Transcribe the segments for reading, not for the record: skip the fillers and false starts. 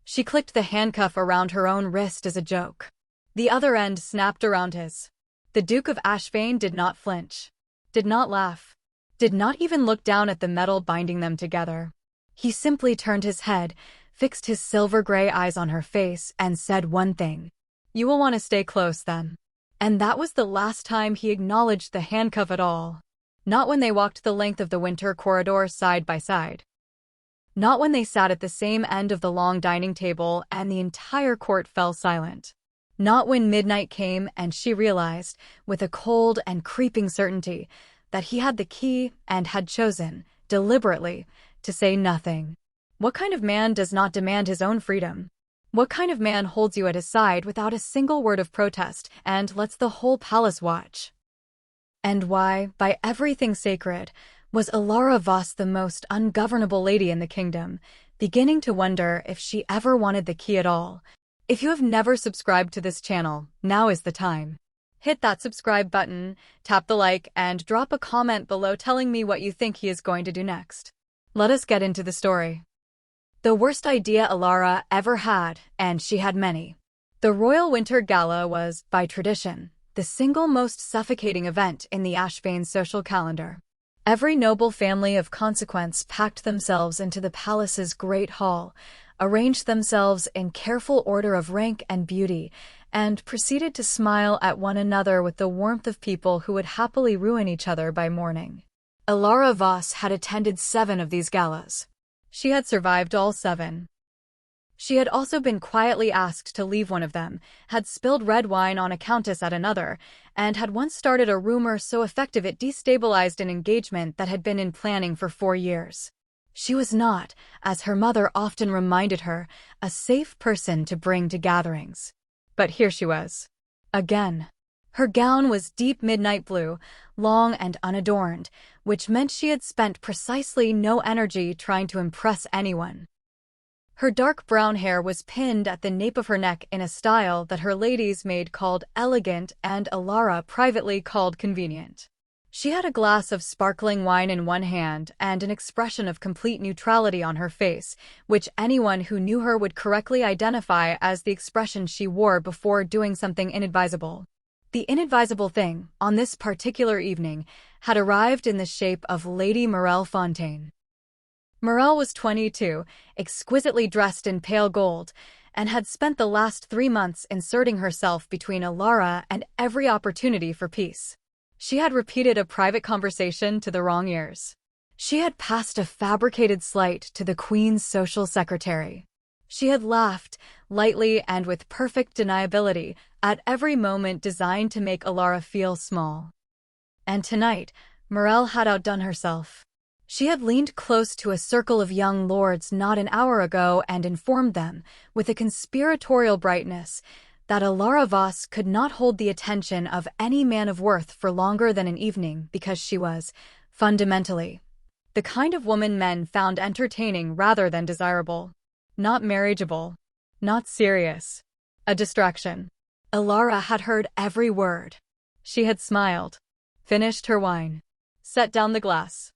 She clicked the handcuff around her own wrist as a joke. The other end snapped around his. The Duke of Ashvane did not flinch, did not laugh, did not even look down at the metal binding them together. He simply turned his head, fixed his silver-gray eyes on her face, and said one thing. "You will want to stay close, then." And that was the last time he acknowledged the handcuff at all. Not when they walked the length of the winter corridor side by side. Not when they sat at the same end of the long dining table and the entire court fell silent. Not when midnight came and she realized, with a cold and creeping certainty, that he had the key and had chosen, deliberately, to say nothing. What kind of man does not demand his own freedom? What kind of man holds you at his side without a single word of protest and lets the whole palace watch? And why, by everything sacred, was Alara Voss the most ungovernable lady in the kingdom, beginning to wonder if she ever wanted the key at all? If you have never subscribed to this channel, now is the time. Hit that subscribe button, tap the like, and drop a comment below telling me what you think he is going to do next. Let us get into the story. The worst idea Alara ever had, and she had many. The Royal Winter Gala was, by tradition, the single most suffocating event in the Ashvane social calendar. Every noble family of consequence packed themselves into the palace's great hall, arranged themselves in careful order of rank and beauty, and proceeded to smile at one another with the warmth of people who would happily ruin each other by morning. Alara Voss had attended 7 of these galas. She had survived all 7. She had also been quietly asked to leave one of them, had spilled red wine on a countess at another, and had once started a rumor so effective it destabilized an engagement that had been in planning for 4 years. She was not, as her mother often reminded her, a safe person to bring to gatherings. But here she was. Again. Her gown was deep midnight blue, long and unadorned, which meant she had spent precisely no energy trying to impress anyone. Her dark brown hair was pinned at the nape of her neck in a style that her lady's maid called elegant and Alara privately called convenient. She had a glass of sparkling wine in one hand and an expression of complete neutrality on her face, which anyone who knew her would correctly identify as the expression she wore before doing something inadvisable. The inadvisable thing, on this particular evening, had arrived in the shape of Lady Morelle Fontaine. Morelle was 22, exquisitely dressed in pale gold, and had spent the last 3 months inserting herself between Alara and every opportunity for peace. She had repeated a private conversation to the wrong ears. She had passed a fabricated slight to the Queen's social secretary. She had laughed, lightly and with perfect deniability, at every moment designed to make Alara feel small. And tonight, Morelle had outdone herself. She had leaned close to a circle of young lords not an hour ago and informed them, with a conspiratorial brightness, that Alara Voss could not hold the attention of any man of worth for longer than an evening because she was, fundamentally, the kind of woman men found entertaining rather than desirable. Not marriageable. Not serious. A distraction. Alara had heard every word. She had smiled, finished her wine, set down the glass,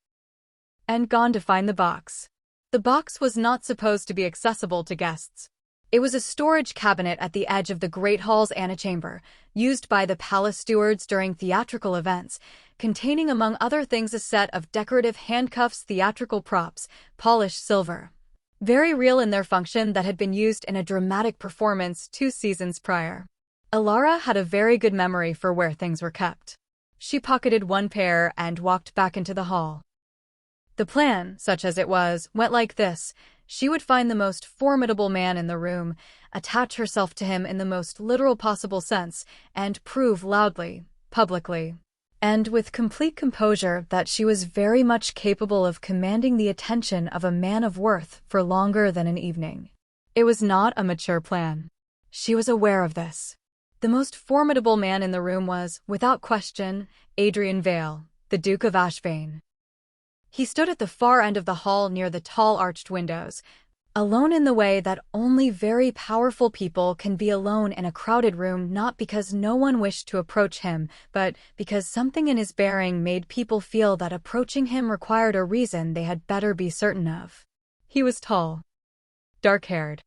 and gone to find the box. The box was not supposed to be accessible to guests. It was a storage cabinet at the edge of the Great Hall's antechamber, used by the palace stewards during theatrical events, containing among other things a set of decorative handcuffs, theatrical props, polished silver. Very real in their function, that had been used in a dramatic performance 2 seasons prior. Alara had a very good memory for where things were kept. She pocketed one pair and walked back into the hall. The plan, such as it was, went like this. She would find the most formidable man in the room, attach herself to him in the most literal possible sense, and prove loudly, publicly, and with complete composure that she was very much capable of commanding the attention of a man of worth for longer than an evening. It was not a mature plan. She was aware of this. The most formidable man in the room was, without question, Adrian Vale, the Duke of Ashvane. He stood at the far end of the hall near the tall arched windows, alone in the way that only very powerful people can be alone in a crowded room, not because no one wished to approach him, but because something in his bearing made people feel that approaching him required a reason they had better be certain of. He was tall, dark-haired.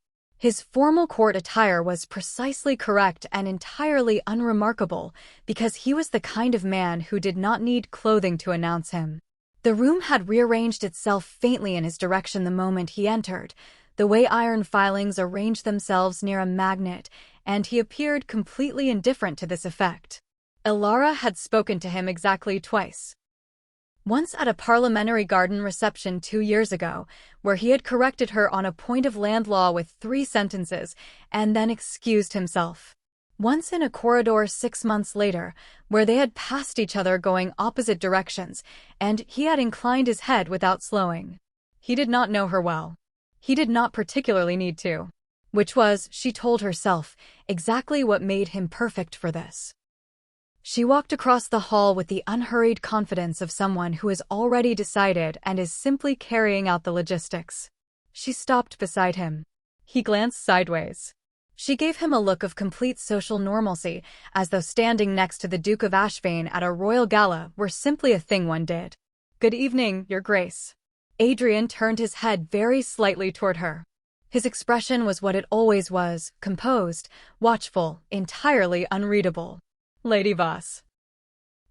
His formal court attire was precisely correct and entirely unremarkable because he was the kind of man who did not need clothing to announce him. The room had rearranged itself faintly in his direction the moment he entered, the way iron filings arranged themselves near a magnet, and he appeared completely indifferent to this effect. Elara had spoken to him exactly twice. Once at a parliamentary garden reception 2 years ago, where he had corrected her on a point of land law with 3 sentences, and then excused himself. Once in a corridor 6 months later, where they had passed each other going opposite directions, and he had inclined his head without slowing. He did not know her well. He did not particularly need to. Which was, she told herself, exactly what made him perfect for this. She walked across the hall with the unhurried confidence of someone who has already decided and is simply carrying out the logistics. She stopped beside him. He glanced sideways. She gave him a look of complete social normalcy, as though standing next to the Duke of Ashvane at a royal gala were simply a thing one did. "Good evening, Your Grace." Adrian turned his head very slightly toward her. His expression was what it always was, composed, watchful, entirely unreadable. "Lady Voss."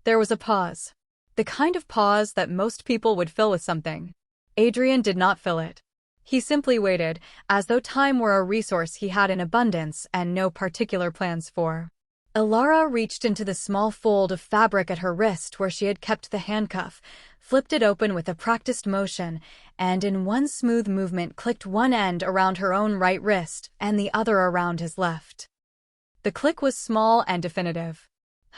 There was a pause. The kind of pause that most people would fill with something. Adrian did not fill it. He simply waited, as though time were a resource he had in abundance and no particular plans for. Elara reached into the small fold of fabric at her wrist where she had kept the handcuff, flipped it open with a practiced motion, and in one smooth movement clicked one end around her own right wrist and the other around his left. The click was small and definitive.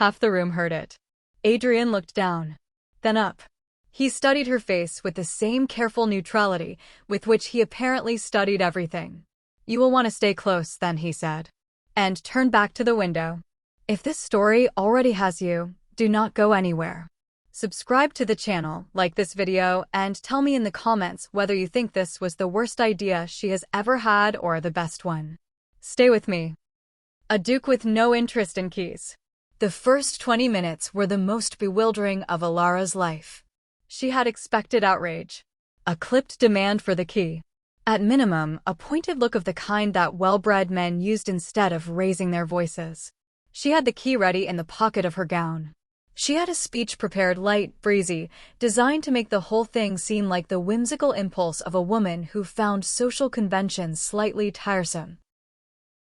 Half the room heard it. Adrian looked down, then up. He studied her face with the same careful neutrality with which he apparently studied everything. "You will want to stay close, then," he said, and turned back to the window. If this story already has you, do not go anywhere. Subscribe to the channel, like this video, and tell me in the comments whether you think this was the worst idea she has ever had or the best one. Stay with me. A duke with no interest in keys. The first 20 minutes were the most bewildering of Elara's life. She had expected outrage, a clipped demand for the key. At minimum, a pointed look of the kind that well-bred men used instead of raising their voices. She had the key ready in the pocket of her gown. She had a speech prepared light, breezy, designed to make the whole thing seem like the whimsical impulse of a woman who found social conventions slightly tiresome.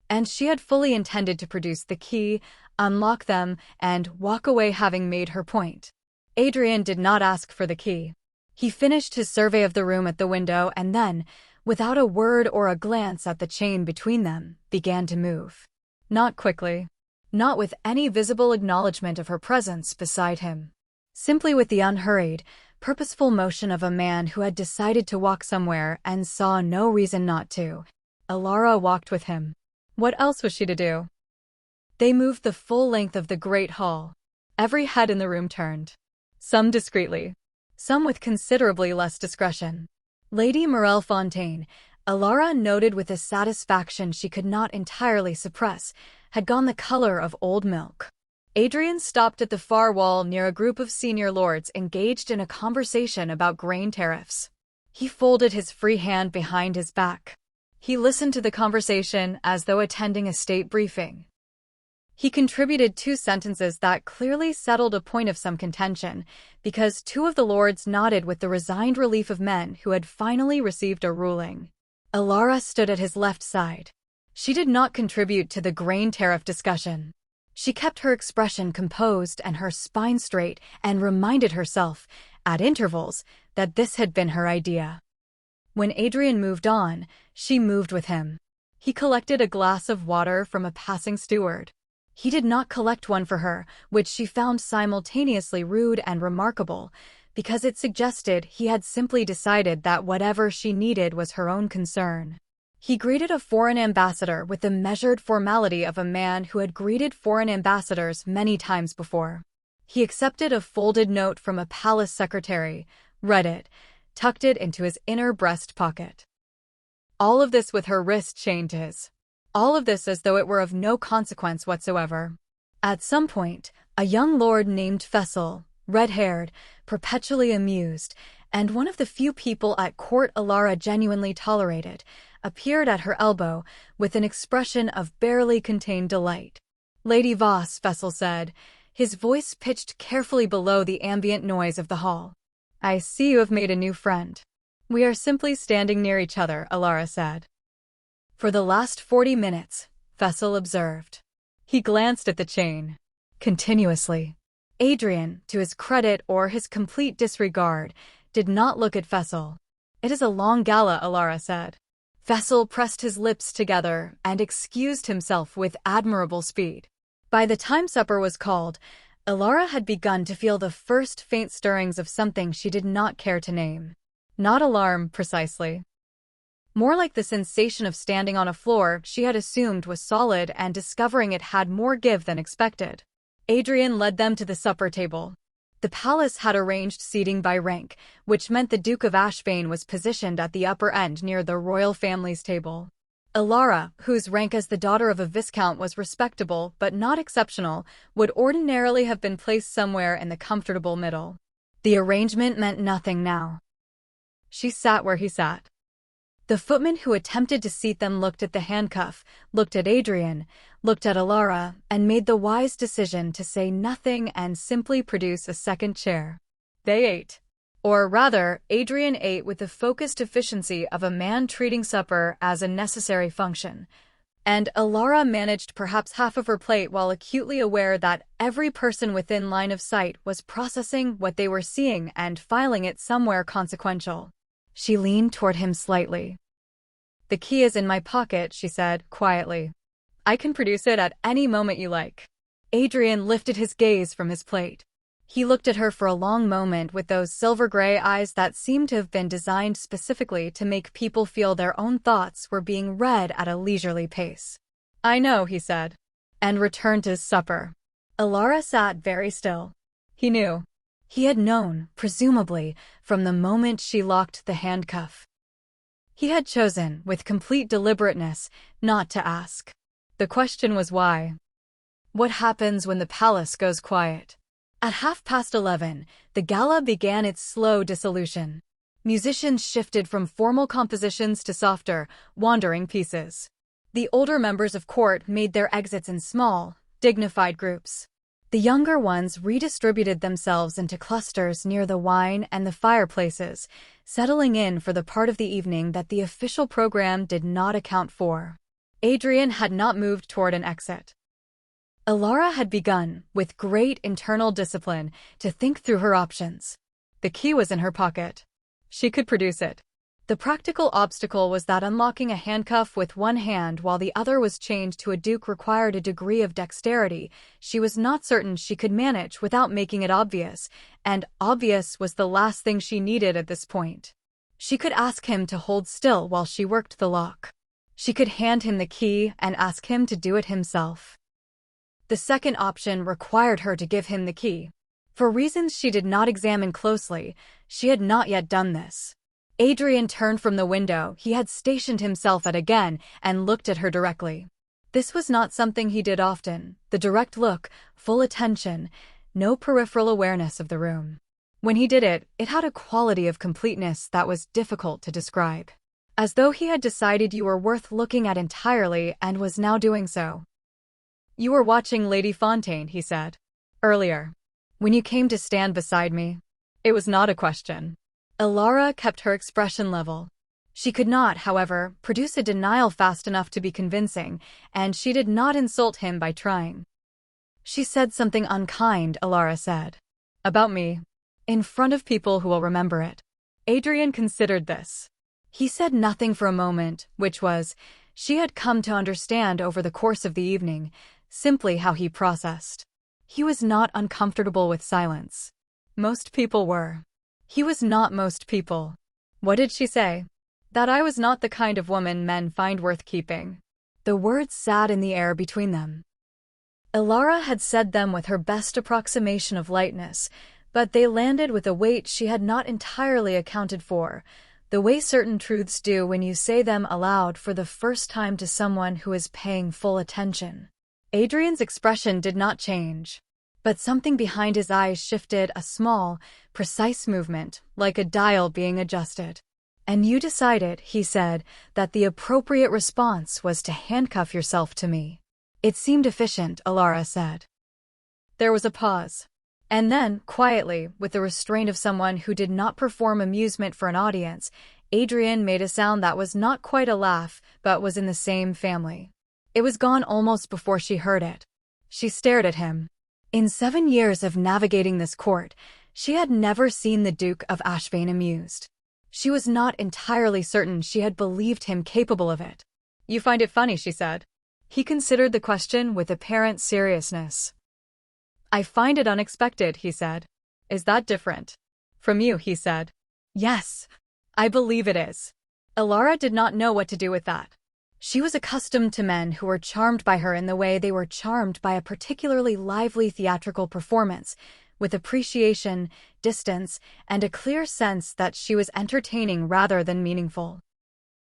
And she had fully intended to produce the key, unlock them, and walk away having made her point. Adrian did not ask for the key. He finished his survey of the room at the window and then, without a word or a glance at the chain between them, began to move. Not quickly. Not with any visible acknowledgement of her presence beside him. Simply with the unhurried, purposeful motion of a man who had decided to walk somewhere and saw no reason not to. Elara walked with him. What else was she to do? They moved the full length of the great hall. Every head in the room turned. Some discreetly. Some with considerably less discretion. Lady Morel Fontaine, Elara noted with a satisfaction she could not entirely suppress, had gone the color of old milk. Adrian stopped at the far wall near a group of senior lords engaged in a conversation about grain tariffs. He folded his free hand behind his back. He listened to the conversation as though attending a state briefing. He contributed 2 sentences that clearly settled a point of some contention, because 2 of the lords nodded with the resigned relief of men who had finally received a ruling. Elara stood at his left side. She did not contribute to the grain tariff discussion. She kept her expression composed and her spine straight and reminded herself, at intervals, that this had been her idea. When Adrian moved on, she moved with him. He collected a glass of water from a passing steward. He did not collect one for her, which she found simultaneously rude and remarkable, because it suggested he had simply decided that whatever she needed was her own concern. He greeted a foreign ambassador with the measured formality of a man who had greeted foreign ambassadors many times before. He accepted a folded note from a palace secretary, read it, tucked it into his inner breast pocket. All of this with her wrist chained to his. All of this as though it were of no consequence whatsoever. At some point, a young lord named Fessel, red-haired, perpetually amused, and one of the few people at court Elara genuinely tolerated, appeared at her elbow with an expression of barely contained delight. "Lady Voss," Fessel said, his voice pitched carefully below the ambient noise of the hall. "I see you have made a new friend." "We are simply standing near each other," Alara said. "For the last 40 minutes, Fessel observed. He glanced at the chain. Continuously. Adrian, to his credit or his complete disregard, did not look at Fessel. "It is a long gala," Alara said. Fessel pressed his lips together and excused himself with admirable speed. By the time supper was called, Alara had begun to feel the first faint stirrings of something she did not care to name. Not alarm, precisely. More like the sensation of standing on a floor she had assumed was solid and discovering it had more give than expected. Adrian led them to the supper table. The palace had arranged seating by rank, which meant the Duke of Ashbane was positioned at the upper end near the royal family's table. Alara, whose rank as the daughter of a viscount was respectable but not exceptional, would ordinarily have been placed somewhere in the comfortable middle. The arrangement meant nothing now. She sat where he sat. The footman who attempted to seat them looked at the handcuff, looked at Adrian, looked at Alara, and made the wise decision to say nothing and simply produce a second chair. They ate. Or rather, Adrian ate with the focused efficiency of a man treating supper as a necessary function. And Alara managed perhaps half of her plate while acutely aware that every person within line of sight was processing what they were seeing and filing it somewhere consequential. She leaned toward him slightly. "The key is in my pocket," she said, quietly. "I can produce it at any moment you like." Adrian lifted his gaze from his plate. He looked at her for a long moment with those silver-gray eyes that seemed to have been designed specifically to make people feel their own thoughts were being read at a leisurely pace. "I know," he said, and returned to his supper. Alara sat very still. He knew. He had known, presumably, from the moment she locked the handcuff. He had chosen, with complete deliberateness, not to ask. The question was why. What happens when the palace goes quiet? At 11:30, the gala began its slow dissolution. Musicians shifted from formal compositions to softer, wandering pieces. The older members of court made their exits in small, dignified groups. The younger ones redistributed themselves into clusters near the wine and the fireplaces, settling in for the part of the evening that the official program did not account for. Adrian had not moved toward an exit. Alara had begun, with great internal discipline, to think through her options. The key was in her pocket. She could produce it. The practical obstacle was that unlocking a handcuff with one hand while the other was chained to a duke required a degree of dexterity she was not certain she could manage without making it obvious, and obvious was the last thing she needed at this point. She could ask him to hold still while she worked the lock. She could hand him the key and ask him to do it himself. The second option required her to give him the key. For reasons she did not examine closely, she had not yet done this. Adrian turned from the window he had stationed himself at again and looked at her directly. This was not something he did often, the direct look, full attention, no peripheral awareness of the room. When he did it, it had a quality of completeness that was difficult to describe. As though he had decided you were worth looking at entirely and was now doing so. "You were watching Lady Fontaine," he said. "Earlier. When you came to stand beside me." It was not a question. Alara kept her expression level. She could not, however, produce a denial fast enough to be convincing, and she did not insult him by trying. "She said something unkind," Alara said. "About me. In front of people who will remember it." Adrian considered this. He said nothing for a moment, which was, she had come to understand over the course of the evening, simply how he processed. He was not uncomfortable with silence. Most people were. He was not most people. What did she say? That I was not the kind of woman men find worth keeping. The words sat in the air between them. Alara had said them with her best approximation of lightness, but they landed with a weight she had not entirely accounted for, the way certain truths do when you say them aloud for the first time to someone who is paying full attention. Adrian's expression did not change, but something behind his eyes shifted, a small, precise movement, like a dial being adjusted. And you decided, he said, that the appropriate response was to handcuff yourself to me. It seemed efficient, Alara said. There was a pause. And then, quietly, with the restraint of someone who did not perform amusement for an audience, Adrian made a sound that was not quite a laugh, but was in the same family. It was gone almost before she heard it. She stared at him. In 7 years of navigating this court, she had never seen the Duke of Ashvane amused. She was not entirely certain she had believed him capable of it. You find it funny, she said. He considered the question with apparent seriousness. I find it unexpected, he said. Is that different? From you, he said. Yes, I believe it is. Alara did not know what to do with that. She was accustomed to men who were charmed by her in the way they were charmed by a particularly lively theatrical performance, with appreciation, distance, and a clear sense that she was entertaining rather than meaningful.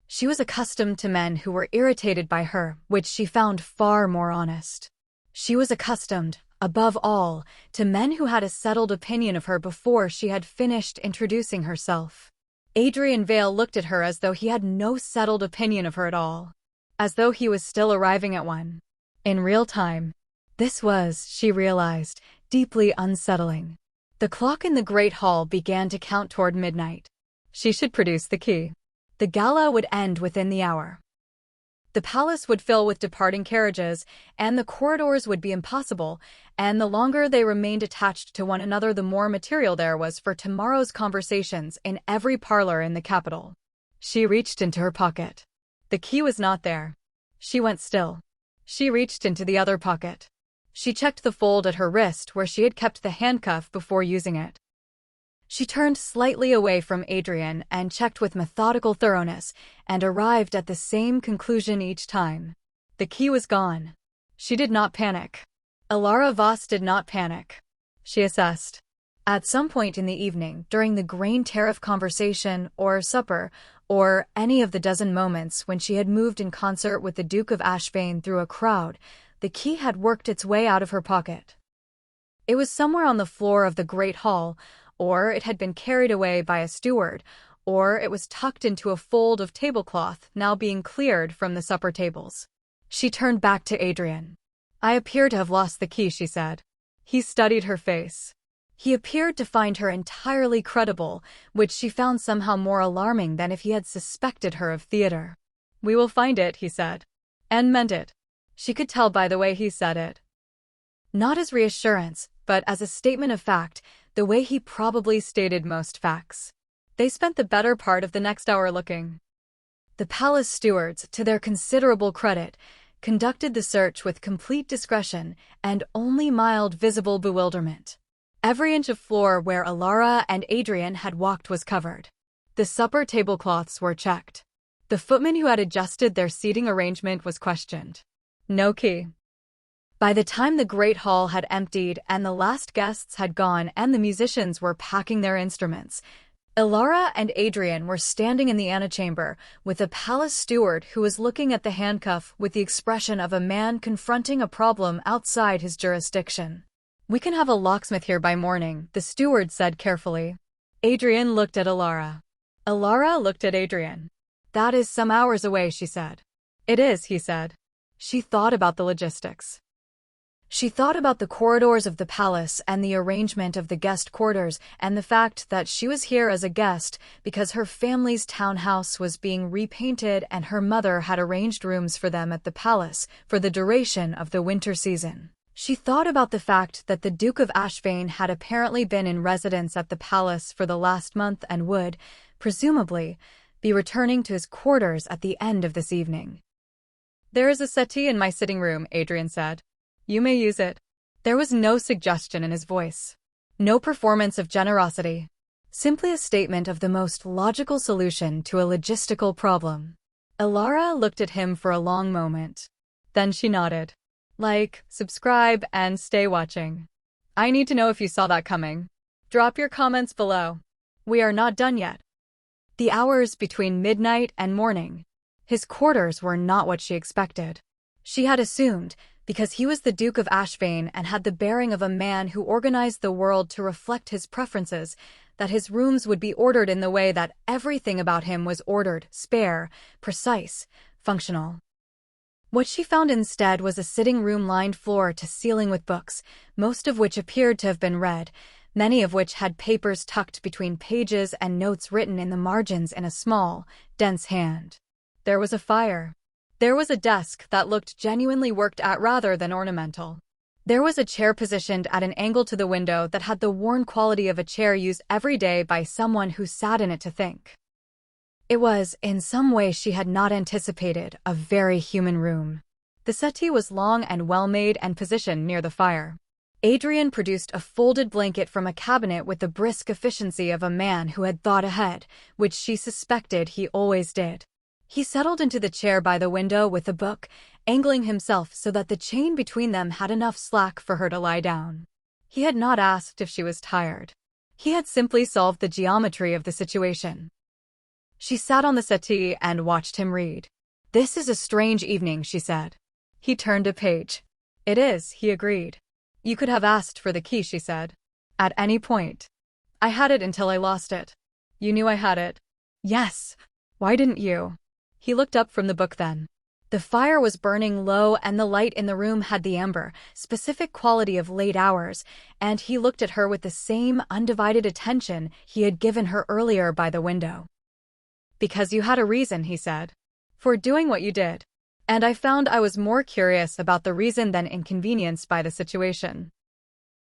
She was accustomed to men who were irritated by her, which she found far more honest. She was accustomed, above all, to men who had a settled opinion of her before she had finished introducing herself. Adrian Vale looked at her as though he had no settled opinion of her at all, as though he was still arriving at one. In real time. This was, she realized, deeply unsettling. The clock in the Great Hall began to count toward midnight. She should produce the key. The gala would end within the hour. The palace would fill with departing carriages, and the corridors would be impossible, and the longer they remained attached to one another, the more material there was for tomorrow's conversations in every parlor in the capital. She reached into her pocket. The key was not there. She went still. She reached into the other pocket. She checked the fold at her wrist where she had kept the handcuff before using it. She turned slightly away from Adrian and checked with methodical thoroughness, and arrived at the same conclusion each time. The key was gone. She did not panic. Alara Voss did not panic. She assessed. At some point in the evening, during the grain tariff conversation, or supper, or any of the dozen moments when she had moved in concert with the Duke of Ashvane through a crowd, the key had worked its way out of her pocket. It was somewhere on the floor of the Great Hall, or it had been carried away by a steward, or it was tucked into a fold of tablecloth now being cleared from the supper tables. She turned back to Adrian. I appear to have lost the key, she said. He studied her face. He appeared to find her entirely credible, which she found somehow more alarming than if he had suspected her of theater. We will find it, he said. And meant it. She could tell by the way he said it. Not as reassurance, but as a statement of fact, the way he probably stated most facts. They spent the better part of the next hour looking. The palace stewards, to their considerable credit, conducted the search with complete discretion and only mild visible bewilderment. Every inch of floor where Alara and Adrian had walked was covered. The supper tablecloths were checked. The footman who had adjusted their seating arrangement was questioned. No key. By the time the Great Hall had emptied and the last guests had gone and the musicians were packing their instruments, Alara and Adrian were standing in the antechamber with a palace steward who was looking at the handcuff with the expression of a man confronting a problem outside his jurisdiction. We can have a locksmith here by morning, the steward said carefully. Adrian looked at Alara. Alara looked at Adrian. That is some hours away, she said. It is, he said. She thought about the logistics. She thought about the corridors of the palace and the arrangement of the guest quarters and the fact that she was here as a guest because her family's townhouse was being repainted and her mother had arranged rooms for them at the palace for the duration of the winter season. She thought about the fact that the Duke of Ashvane had apparently been in residence at the palace for the last month and would, presumably, be returning to his quarters at the end of this evening. There is a settee in my sitting room, Adrian said. You may use it. There was no suggestion in his voice. No performance of generosity. Simply a statement of the most logical solution to a logistical problem. Alara looked at him for a long moment. Then she nodded. Like, subscribe, and stay watching. I need to know if you saw that coming. Drop your comments below. We are not done yet. The hours between midnight and morning. His quarters were not what she expected. She had assumed, because he was the Duke of Ashvane and had the bearing of a man who organized the world to reflect his preferences, that his rooms would be ordered in the way that everything about him was ordered, spare, precise, functional. What she found instead was a sitting room lined floor to ceiling with books, most of which appeared to have been read, many of which had papers tucked between pages and notes written in the margins in a small, dense hand. There was a fire. There was a desk that looked genuinely worked at rather than ornamental. There was a chair positioned at an angle to the window that had the worn quality of a chair used every day by someone who sat in it to think. It was, in some way she had not anticipated, a very human room. The settee was long and well-made and positioned near the fire. Adrian produced a folded blanket from a cabinet with the brisk efficiency of a man who had thought ahead, which she suspected he always did. He settled into the chair by the window with a book, angling himself so that the chain between them had enough slack for her to lie down. He had not asked if she was tired. He had simply solved the geometry of the situation. She sat on the settee and watched him read. "This is a strange evening," she said. He turned a page. "It is," he agreed. "You could have asked for the key," she said. "At any point." "I had it until I lost it." "You knew I had it?" "Yes. Why didn't you?" He looked up from the book then. The fire was burning low and the light in the room had the amber, specific quality of late hours, and he looked at her with the same undivided attention he had given her earlier by the window. "Because you had a reason," he said, "for doing what you did. And I found I was more curious about the reason than inconvenienced by the situation."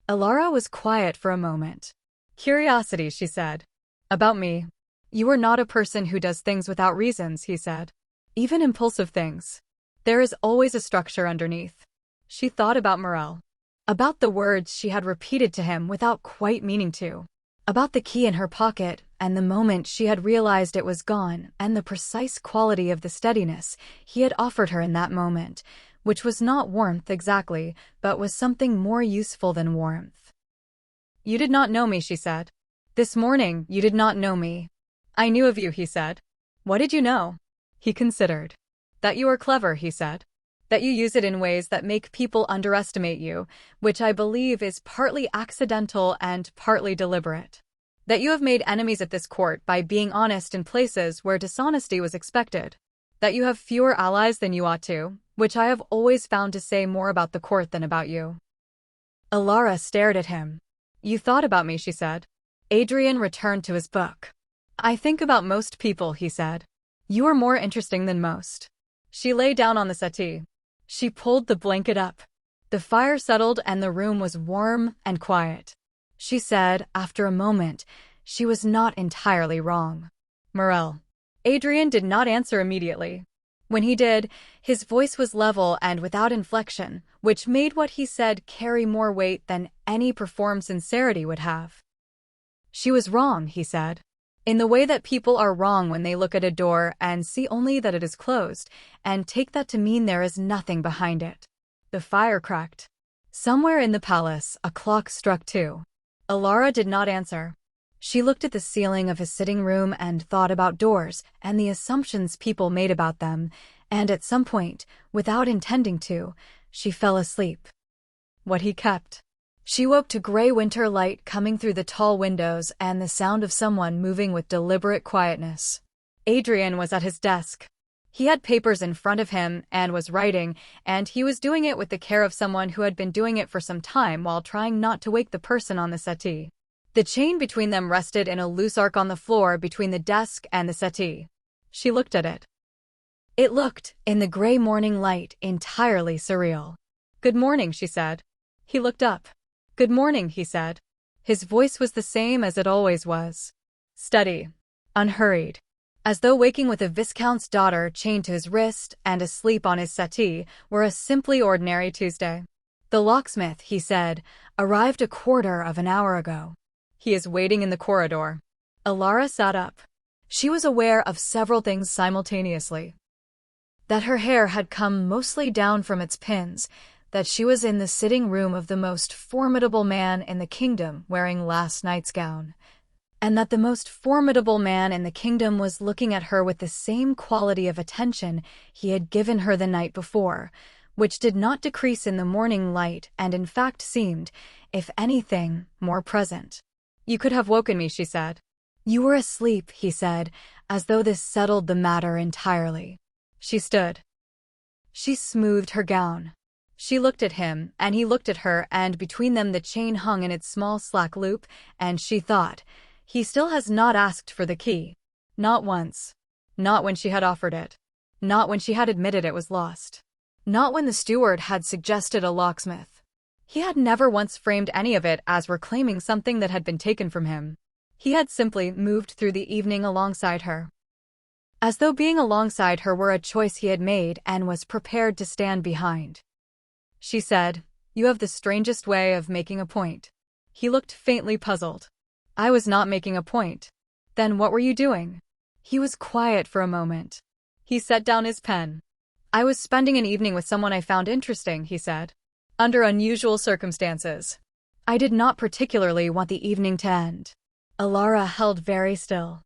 Alara was quiet for a moment. "Curiosity," she said. "About me." "You are not a person who does things without reasons," he said. "Even impulsive things. There is always a structure underneath." She thought about Morel. About the words she had repeated to him without quite meaning to. About the key in her pocket, and the moment she had realized it was gone, and the precise quality of the steadiness he had offered her in that moment, which was not warmth exactly, but was something more useful than warmth. "You did not know me," she said. "This morning, you did not know me." "I knew of you," he said. "What did you know?" He considered. "That you are clever," he said. "That you use it in ways that make people underestimate you, which I believe is partly accidental and partly deliberate. That you have made enemies at this court by being honest in places where dishonesty was expected. That you have fewer allies than you ought to, which I have always found to say more about the court than about you." Alara stared at him. "You thought about me," she said. Adrian returned to his book. "I think about most people," he said. "You are more interesting than most." She lay down on the settee. She pulled the blanket up. The fire settled and the room was warm and quiet. She said, after a moment, she was not entirely wrong. "Morel." Adrian did not answer immediately. When he did, his voice was level and without inflection, which made what he said carry more weight than any performed sincerity would have. "She was wrong," he said. "In the way that people are wrong when they look at a door and see only that it is closed, and take that to mean there is nothing behind it." The fire cracked. Somewhere in the palace, a clock struck 2. Alara did not answer. She looked at the ceiling of his sitting room and thought about doors and the assumptions people made about them, and at some point, without intending to, she fell asleep. What he kept. She woke to gray winter light coming through the tall windows and the sound of someone moving with deliberate quietness. Adrian was at his desk. He had papers in front of him and was writing, and he was doing it with the care of someone who had been doing it for some time while trying not to wake the person on the settee. The chain between them rested in a loose arc on the floor between the desk and the settee. She looked at it. It looked, in the gray morning light, entirely surreal. "Good morning," she said. He looked up. "Good morning," he said. His voice was the same as it always was. Steady. Unhurried. As though waking with a viscount's daughter chained to his wrist and asleep on his settee were a simply ordinary Tuesday. "The locksmith," he said, "arrived a quarter of an hour ago. He is waiting in the corridor." Alara sat up. She was aware of several things simultaneously. That her hair had come mostly down from its pins, that she was in the sitting room of the most formidable man in the kingdom wearing last night's gown, and that the most formidable man in the kingdom was looking at her with the same quality of attention he had given her the night before, which did not decrease in the morning light and in fact seemed, if anything, more present. You could have woken me, she said. You were asleep, he said, as though this settled the matter entirely. She stood. She smoothed her gown. She looked at him, and he looked at her, and between them the chain hung in its small slack loop, and she thought, he still has not asked for the key. Not once. Not when she had offered it. Not when she had admitted it was lost. Not when the steward had suggested a locksmith. He had never once framed any of it as reclaiming something that had been taken from him. He had simply moved through the evening alongside her. As though being alongside her were a choice he had made and was prepared to stand behind. She said, You have the strangest way of making a point. He looked faintly puzzled. I was not making a point. Then what were you doing? He was quiet for a moment. He set down his pen. I was spending an evening with someone I found interesting, he said. Under unusual circumstances. I did not particularly want the evening to end. Alara held very still.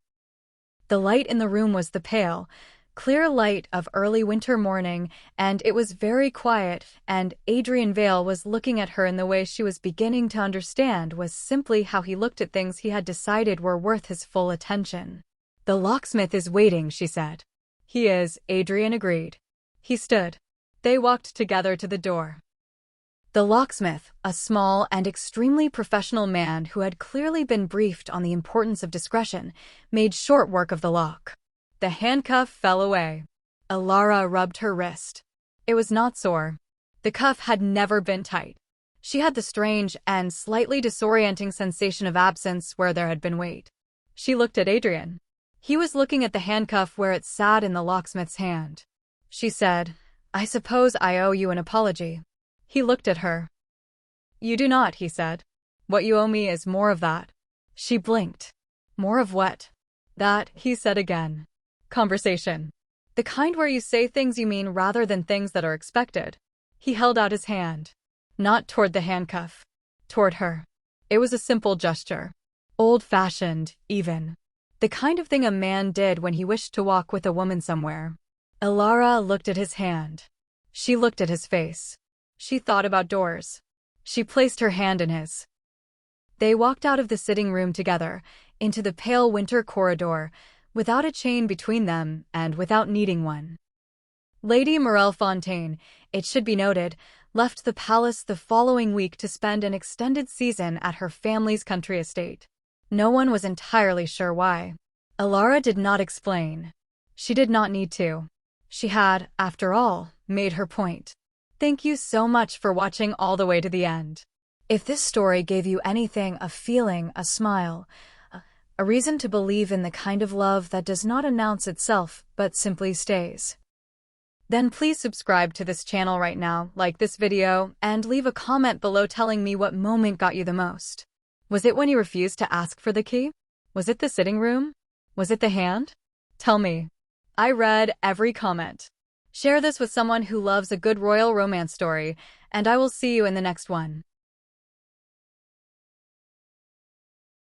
The light in the room was the pale, clear light of early winter morning, and it was very quiet, and Adrian Vale was looking at her in the way she was beginning to understand was simply how he looked at things he had decided were worth his full attention. The locksmith is waiting, she said. He is, Adrian agreed. He stood. They walked together to the door. The locksmith, a small and extremely professional man who had clearly been briefed on the importance of discretion, made short work of the lock. The handcuff fell away. Alara rubbed her wrist. It was not sore. The cuff had never been tight. She had the strange and slightly disorienting sensation of absence where there had been weight. She looked at Adrian. He was looking at the handcuff where it sat in the locksmith's hand. She said, I suppose I owe you an apology. He looked at her. You do not, he said. What you owe me is more of that. She blinked. More of what? That, he said again. Conversation. The kind where you say things you mean rather than things that are expected. He held out his hand. Not toward the handcuff. Toward her. It was a simple gesture. Old-fashioned, even. The kind of thing a man did when he wished to walk with a woman somewhere. Alara looked at his hand. She looked at his face. She thought about doors. She placed her hand in his. They walked out of the sitting room together, into the pale winter corridor, without a chain between them and without needing one. Lady Morel Fontaine, it should be noted, left the palace the following week to spend an extended season at her family's country estate. No one was entirely sure why. Alara did not explain. She did not need to. She had, after all, made her point. Thank you so much for watching all the way to the end. If this story gave you anything, a feeling, a smile, a reason to believe in the kind of love that does not announce itself but simply stays, then please subscribe to this channel right now, like this video, and leave a comment below telling me what moment got you the most. Was it when you refused to ask for the key? Was it the sitting room? Was it the hand? Tell me. I read every comment. Share this with someone who loves a good royal romance story, and I will see you in the next one.